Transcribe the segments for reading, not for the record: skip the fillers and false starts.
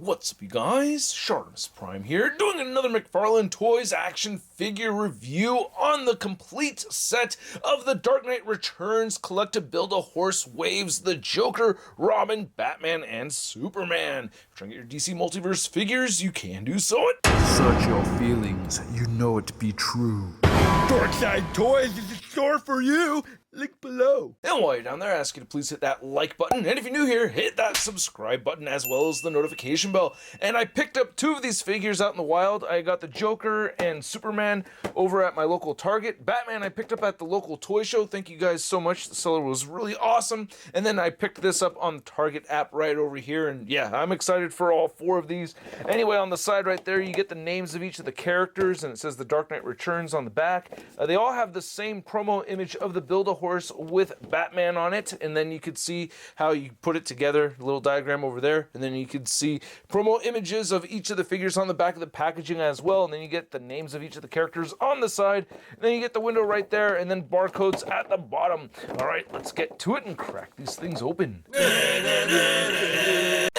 What's up, you guys? Shartimus Prime here, doing another McFarlane Toys action figure review on the complete set of the Dark Knight Returns Collective Build-A-Horse Waves, the Joker, Robin, Batman, and Superman. If you're trying to get your DC Multiverse figures, you can do so at Search your feelings, you know it be true. Darkside Toys is a store for you. Link below. And while you're down there, I ask you to please hit that like button, and if you're new here, hit that subscribe button as well as the notification bell. And I picked up two of these figures out in the wild. I got the Joker and Superman over at my local Target. Batman I picked up at the local toy show. Thank you guys so much. The seller was really awesome. And then I picked this up on the Target app right over here, and yeah, I'm excited for all four of these. Anyway, on the side right there, you get the names of each of the characters, and it says The Dark Knight Returns on the back. They all have the same promo image of the Build-A-Horse with Batman on it, and then you could see how you put it together, a little diagram over there, and then you could see promo images of each of the figures on the back of the packaging as well, and then you get the names of each of the characters on the side, and then you get the window right there, and then barcodes at the bottom. All right, let's get to it and crack these things open.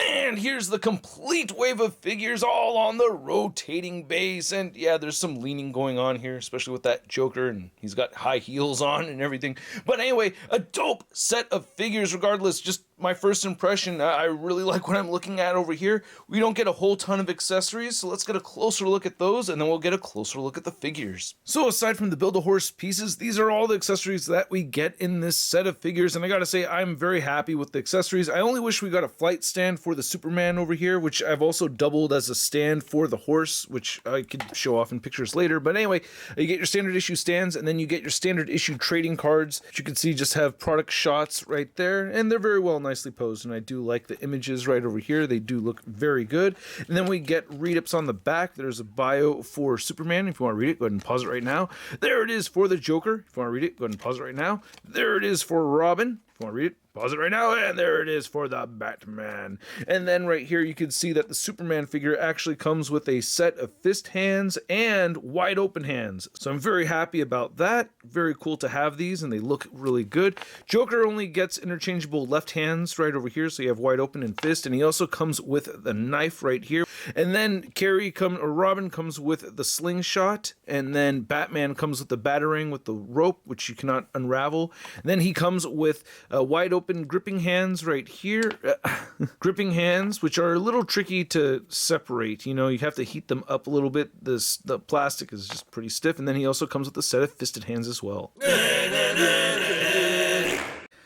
And here's the complete wave of figures all on the rotating base. And yeah, there's some leaning going on here, especially with that Joker, and he's got high heels on and everything. But anyway, a dope set of figures regardless. Just my first impression, I really like what I'm looking at over here. We don't get a whole ton of accessories, so let's get a closer look at those, and then we'll get a closer look at the figures. So aside from the Build-A-Horse pieces, these are all the accessories that we get in this set of figures, and I gotta say, I'm very happy with the accessories. I only wish we got a flight stand for the Superman over here, which I've also doubled as a stand for the horse, which I could show off in pictures later. But anyway, you get your standard issue stands, and then you get your standard issue trading cards, which you can see just have product shots right there, and they're very well nicely posed, and I do like the images right over here. They do look very good. And then we get read-ups on the back. There's a bio for Superman. If you want to read it, go ahead and pause it right now. There it is for the Joker. If you want to read it, go ahead and pause it right now. There it is for Robin. If you want to read it, pause it right now, and there it is for the Batman. And then right here you can see that the Superman figure actually comes with a set of fist hands and wide open hands. So I'm very happy about that. Very cool to have these, and they look really good. Joker only gets interchangeable left hands right over here, so you have wide open and fist, and he also comes with the knife right here. And then Robin comes with the slingshot, and then Batman comes with the batarang with the rope, which you cannot unravel. And then he comes with wide open gripping hands right here. Gripping hands, which are a little tricky to separate. You know, you have to heat them up a little bit. The plastic is just pretty stiff. And then he also comes with a set of fisted hands as well.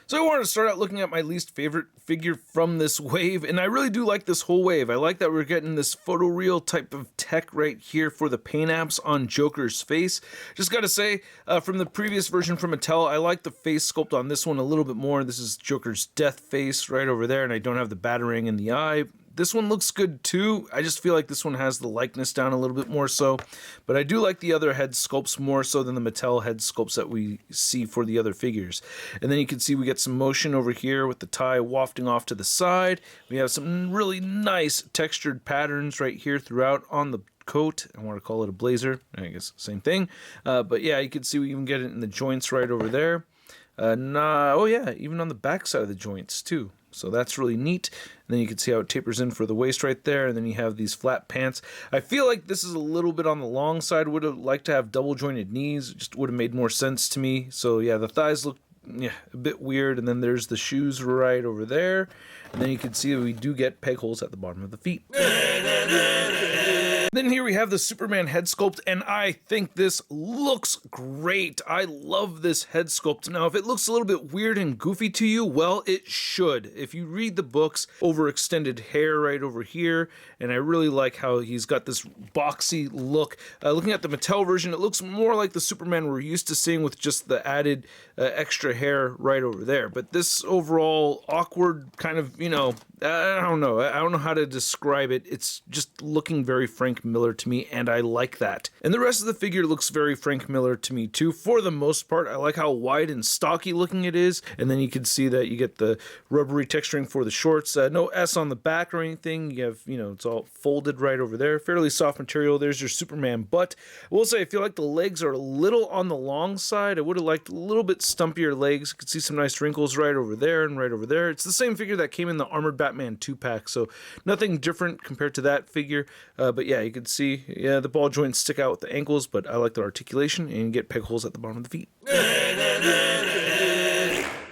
So I wanted to start out looking at my least favorite figure from this wave, and I really do like this whole wave. I like that we're getting this photoreal type of tech right here for the paint apps on Joker's face. Just gotta say, from the previous version from Mattel, I like the face sculpt on this one a little bit more. This is Joker's death face right over there, and I don't have the batarang in the eye. This one looks good too. I just feel like this one has the likeness down a little bit more so. But I do like the other head sculpts more so than the Mattel head sculpts that we see for the other figures. And then you can see we get some motion over here with the tie wafting off to the side. We have some really nice textured patterns right here throughout on the coat. I want to call it a blazer. I guess same thing. But yeah, you can see we even get it in the joints right over there. Oh yeah, even on the back side of the joints too. So that's really neat. And then you can see how it tapers in for the waist right there. And then you have these flat pants. I feel like this is a little bit on the long side. Would have liked to have double jointed knees. It just would have made more sense to me. So yeah, the thighs look a bit weird. And then there's the shoes right over there. And then you can see that we do get peg holes at the bottom of the feet. Then here we have the Superman head sculpt, and I think this looks great. I love this head sculpt. Now, if it looks a little bit weird and goofy to you, well, it should. If you read the books, overextended hair right over here, and I really like how he's got this boxy look. Looking at the Mattel version, it looks more like the Superman we're used to seeing with just the added extra hair right over there. But this overall awkward kind of, I don't know how to describe it. It's just looking very Frank Frank Miller to me, and I like that. And the rest of the figure looks very Frank Miller to me too, for the most part. I like how wide and stocky looking it is, and then you can see that you get the rubbery texturing for the shorts. No S on the back or anything. You have, it's all folded right over there. Fairly soft material. There's your Superman butt. I will say I feel like the legs are a little on the long side. I would have liked a little bit stumpier legs. You can see some nice wrinkles right over there and right over there. It's the same figure that came in the Armored Batman 2-pack, so nothing different compared to that figure. But yeah, you can see, the ball joints stick out with the ankles, but I like the articulation, and you get peg holes at the bottom of the feet.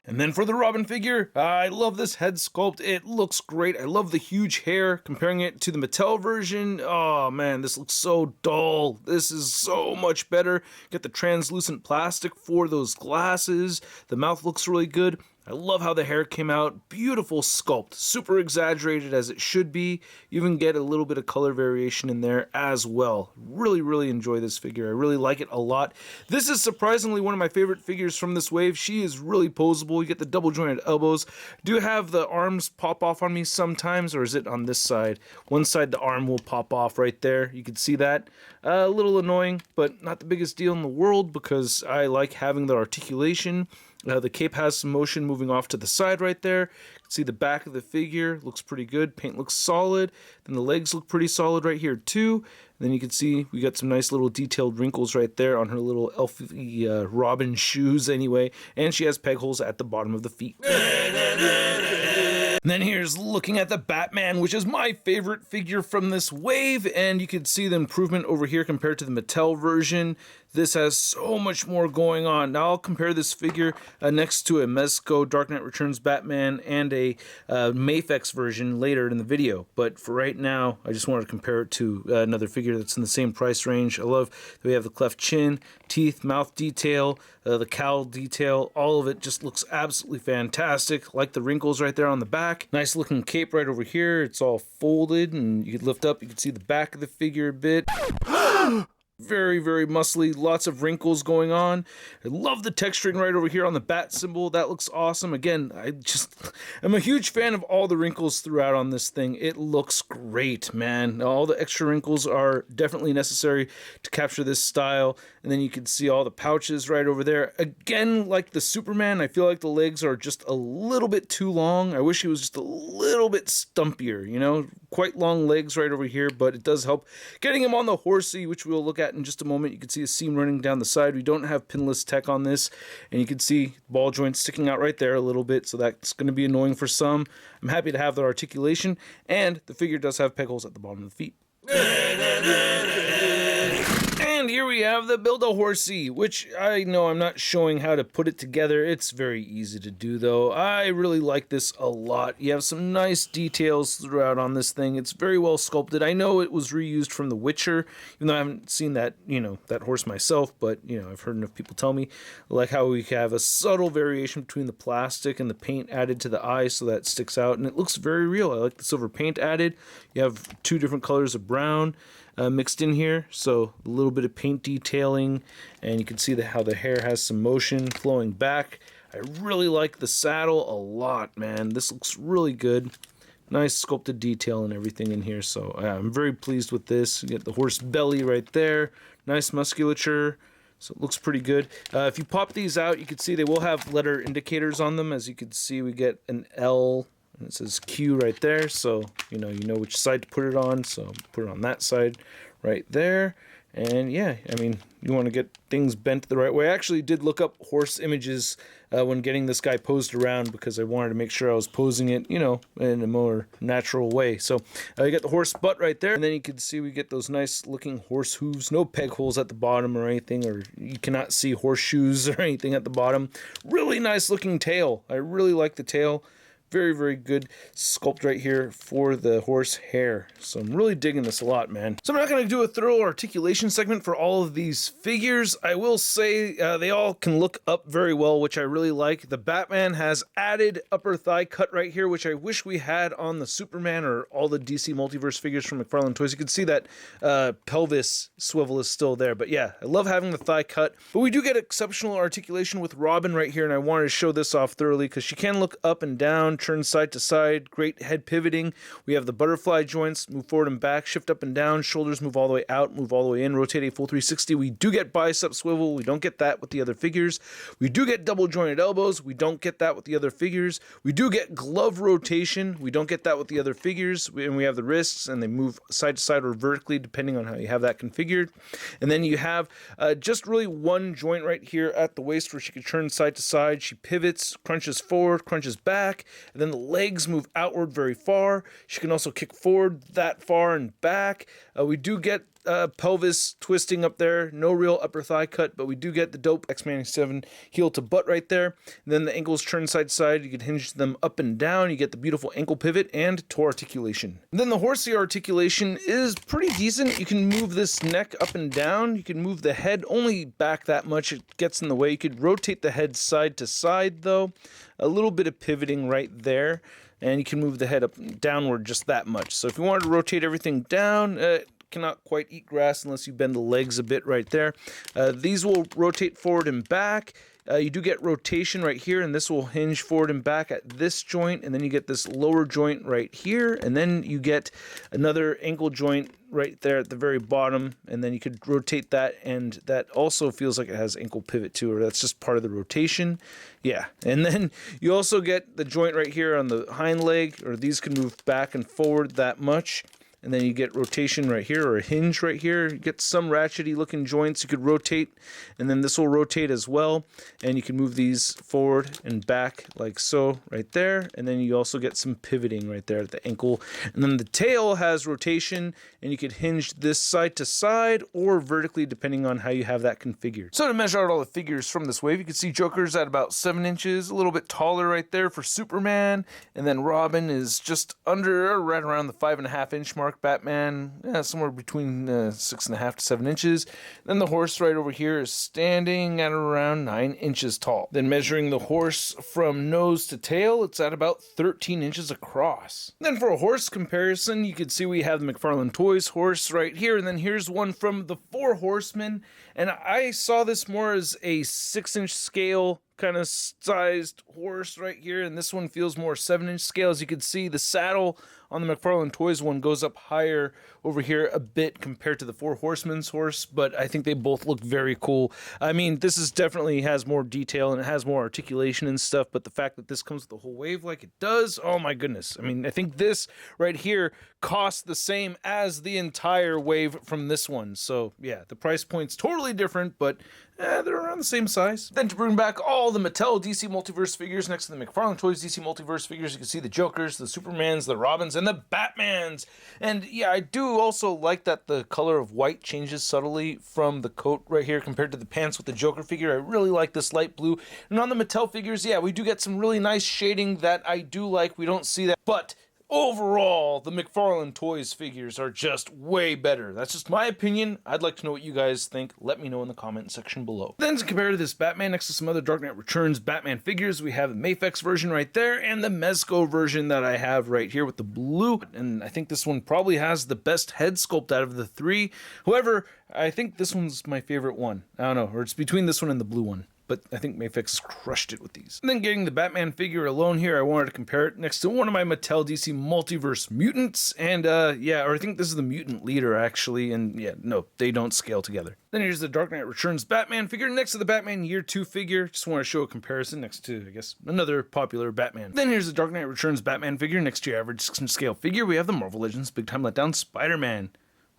And then for the Robin figure, I love this head sculpt. It looks great. I love the huge hair. Comparing it to the Mattel version, oh man, this looks so dull. This is so much better. Get the translucent plastic for those glasses. The mouth looks really good. I love how the hair came out. Beautiful sculpt. Super exaggerated as it should be. You even get a little bit of color variation in there as well. Really, really enjoy this figure. I really like it a lot. This is surprisingly one of my favorite figures from this wave. She is really posable. You get the double jointed elbows. Do have the arms pop off on me sometimes, or is it on this side? One side the arm will pop off right there. You can see that. A little annoying, but not the biggest deal in the world because I like having the articulation. The cape has some motion moving off to the side right there. You can see the back of the figure looks pretty good. Paint looks solid. Then the legs look pretty solid right here too. And then you can see we got some nice little detailed wrinkles right there on her little elfy Robin shoes anyway. And she has peg holes at the bottom of the feet. And then here's looking at the Batman, which is my favorite figure from this wave, and you can see the improvement over here compared to the Mattel version. This has so much more going on. Now I'll compare this figure next to a Mezco Dark Knight Returns Batman and a Mafex version later in the video. But for right now, I just wanted to compare it to another figure that's in the same price range. I love that we have the cleft chin, teeth, mouth detail, the cowl detail. All of it just looks absolutely fantastic. Like the wrinkles right there on the back. Nice looking cape right over here. It's all folded, and you can lift up. You can see the back of the figure a bit. Very, very muscly, lots of wrinkles going on. I love the texturing right over here on the bat symbol. That looks awesome. Again, I'm a huge fan of all the wrinkles throughout on this thing. It looks great, man. All the extra wrinkles are definitely necessary to capture this style. And then you can see all the pouches right over there. Again, like the Superman, I feel like the legs are just a little bit too long. I wish he was just a little bit stumpier, quite long legs right over here, but it does help getting him on the horsey, which we'll look at in just a moment. You can see a seam running down the side. We don't have pinless tech on this, and you can see ball joints sticking out right there a little bit, so that's going to be annoying for some. I'm happy to have the articulation, and the figure does have peg holes at the bottom of the feet. And here we have the Build-A-Horsey, which I know I'm not showing how to put it together. It's very easy to do, though. I really like this a lot. You have some nice details throughout on this thing. It's very well sculpted. I know it was reused from The Witcher, even though I haven't seen that, that horse myself, but, I've heard enough people tell me, like how we have a subtle variation between the plastic and the paint added to the eye so that sticks out, and it looks very real. I like the silver paint added. You have two different colors of brown mixed in here, so a little bit of paint detailing, and you can see how the hair has some motion flowing back. I really like the saddle a lot, man. This looks really good. Nice sculpted detail and everything in here, so I'm very pleased with this. You get the horse belly right there, nice musculature, so it looks pretty good. If you pop these out, you can see they will have letter indicators on them. As you can see, we get an L, and it says Q right there, so you know which side to put it on, so put it on that side right there. And yeah, I mean, you want to get things bent the right way. I actually did look up horse images when getting this guy posed around because I wanted to make sure I was posing it, in a more natural way. So you got the horse butt right there, and then you can see we get those nice looking horse hooves, no peg holes at the bottom or anything, or you cannot see horseshoes or anything at the bottom. Really nice looking tail. I really like the tail. Very, very good sculpt right here for the horse hair. So I'm really digging this a lot, man. So I'm not going to do a thorough articulation segment for all of these figures. I will say they all can look up very well, which I really like. The Batman has added upper thigh cut right here, which I wish we had on the Superman or all the DC Multiverse figures from McFarlane Toys. You can see that pelvis swivel is still there. But yeah, I love having the thigh cut. But we do get exceptional articulation with Robin right here, and I wanted to show this off thoroughly because she can look up and down, turn side to side, great head pivoting. We have the butterfly joints, move forward and back, shift up and down, shoulders move all the way out, move all the way in, rotate a full 360. We do get bicep swivel. We don't get that with the other figures. We do get double jointed elbows. We don't get that with the other figures. We do get glove rotation. We don't get that with the other figures. And we have the wrists, and they move side to side or vertically depending on how you have that configured. And then you have just really one joint right here at the waist where she can turn side to side. She pivots, crunches forward, crunches back, and then the legs move outward very far. She can also kick forward that far and back. We do get pelvis twisting up there, no real upper thigh cut, but we do get the dope X-Man 7 heel to butt right there. And then the ankles turn side to side. You can hinge them up and down. You get the beautiful ankle pivot and toe articulation. And then the horsey articulation is pretty decent. You can move this neck up and down. You can move the head only back that much. It gets in the way. You could rotate the head side to side though. A little bit of pivoting right there. And you can move the head up and downward just that much. So if you wanted to rotate everything down, cannot quite eat grass unless you bend the legs a bit right there. These will rotate forward and back. You do get rotation right here, and this will hinge forward and back at this joint, and then you get this lower joint right here, and then you get another ankle joint right there at the very bottom, and then you could rotate that, and that also feels like it has ankle pivot too, or that's just part of the rotation. Yeah, and then you also get the joint right here on the hind leg, or these can move back and forward that much. And then you get rotation right here, or a hinge right here. You get some ratchety looking joints you could rotate, and then this will rotate as well. And you can move these forward and back like so right there. And then you also get some pivoting right there at the ankle. And then the tail has rotation, and you could hinge this side to side or vertically depending on how you have that configured. So to measure out all the figures from this wave, you can see Joker's at about 7 inches, a little bit taller right there for Superman. And then Robin is just under, right around the 5.5 inch mark. Batman, somewhere between 6.5 to 7 inches. Then the horse right over here is standing at around 9 inches tall. Then measuring the horse from nose to tail, it's at about 13 inches across. Then for a horse comparison, you can see we have the McFarlane Toys horse right here, and then here's one from the Four Horsemen. And I saw this more as a 6-inch scale kind of sized horse right here, and this one feels more 7-inch scale. As you can see, the saddle on the McFarlane Toys one goes up higher over here a bit compared to the Four Horsemen's horse, but I think they both look very cool. I mean, this is definitely has more detail and it has more articulation and stuff, but the fact that this comes with the whole wave like it does, oh my goodness. I mean, I think this right here costs the same as the entire wave from this one. So yeah, the price point's totally different, but they're around the same size. Then to bring back all the Mattel DC Multiverse figures next to the McFarlane Toys DC Multiverse figures, you can see the Jokers, the Supermans, the Robins, and the Batmans. And yeah, I do also like that the color of white changes subtly from the coat right here compared to the pants with the Joker figure. I really like this light blue. And on the Mattel figures, yeah, we do get some really nice shading that I do like. We don't see that, but overall, the McFarlane Toys figures are just way better. That's just my opinion. I'd like to know what you guys think. Let me know in the comment section below. Then to compare to this Batman next to some other Dark Knight Returns Batman figures, we have the Mafex version right there and the Mezco version that I have right here with the blue. And I think this one probably has the best head sculpt out of the three. However, I think this one's my favorite one. I don't know, or it's between this one and the blue one. But I think Mafex has crushed it with these. And then getting the Batman figure alone here, I wanted to compare it next to one of my Mattel DC Multiverse Mutants. And yeah, or I think this is the Mutant Leader actually. And yeah, no, they don't scale together. Then here's the Dark Knight Returns Batman figure next to the Batman Year 2 figure. Just want to show a comparison next to, I guess, another popular Batman. Then here's the Dark Knight Returns Batman figure next to your average 6-inch scale figure. We have the Marvel Legends Big Time Letdown Spider-Man.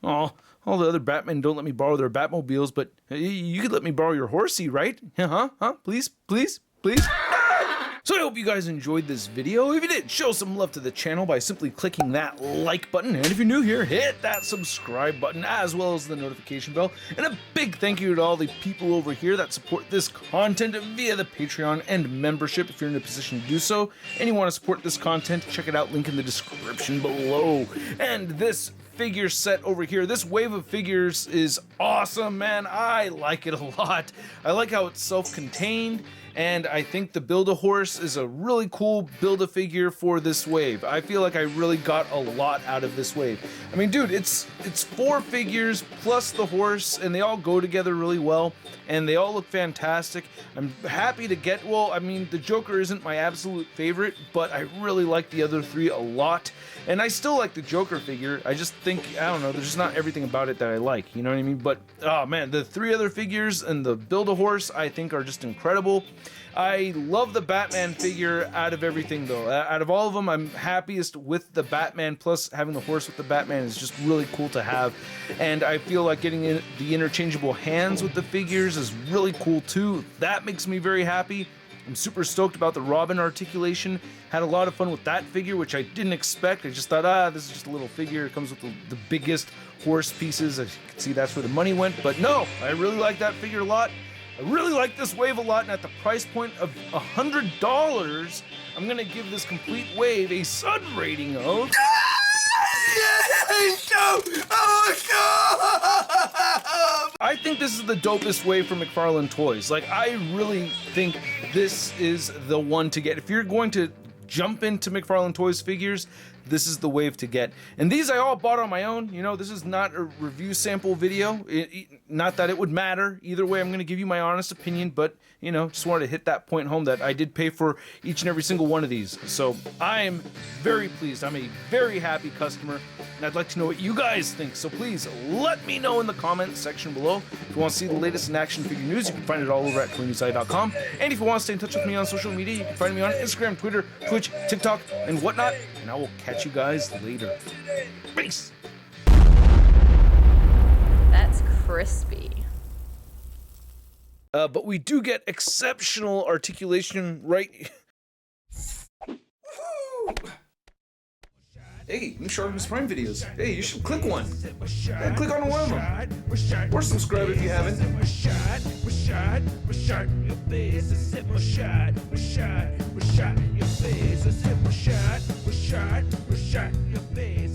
Oh, all the other Batmen don't let me borrow their Batmobiles, but you could let me borrow your horsey, right? Huh? Please? So I hope you guys enjoyed this video. If you did, show some love to the channel by simply clicking that like button. And if you're new here, hit that subscribe button as well as the notification bell. And a big thank you to all the people over here that support this content via the Patreon and membership if you're in a position to do so. And you want to support this content, check it out, link in the description below. And this figure set over here, this wave of figures is awesome, man. I like it a lot. I like how it's self-contained, and I think the Build-A-Horse is a really cool Build-A-Figure for this wave. I feel like I really got a lot out of this wave. I mean, dude, it's 4 figures plus the horse, and they all go together really well, and they all look fantastic. I'm happy to get, well, I mean, the Joker isn't my absolute favorite, but I really like the other 3 a lot. And I still like the Joker figure. I just think, I don't know, there's just not everything about it that I like, you know what I mean? But, oh man, the 3 other figures and the Build-A-Horse, I think, are just incredible. I love the Batman figure out of everything, though. Out of all of them, I'm happiest with the Batman, plus having the horse with the Batman is just really cool to have. And I feel like getting the interchangeable hands with the figures is really cool, too. That makes me very happy. I'm super stoked about the Robin articulation. Had a lot of fun with that figure, which I didn't expect. I just thought, this is just a little figure. It comes with the biggest horse pieces. As you can see, that's where the money went. But no, I really like that figure a lot. I really like this wave a lot, and at the price point of $100, I'm gonna give this complete wave a Sud rating of... I think this is the dopest wave from McFarlane Toys. Like, I really think this is the one to get. If you're going to jump into McFarlane Toys figures, this is the wave to get. And these I all bought on my own. You know, this is not a review sample video. Not that it would matter. Either way, I'm going to give you my honest opinion, but, you know, just wanted to hit that point home that I did pay for each and every single one of these. So I'm very pleased. I'm a very happy customer, and I'd like to know what you guys think. So please let me know in the comments section below. If you want to see the latest in action figure news, you can find it all over at toynewsite.com. And if you want to stay in touch with me on social media, you can find me on Instagram, Twitter, Twitch, TikTok, and whatnot. And I will catch you guys later. Peace! That's crispy. But we do get exceptional articulation right... Hey, new Sharkness Prime videos. Hey, you should click one. Yeah, click on one of them. Or subscribe if you haven't. Your face.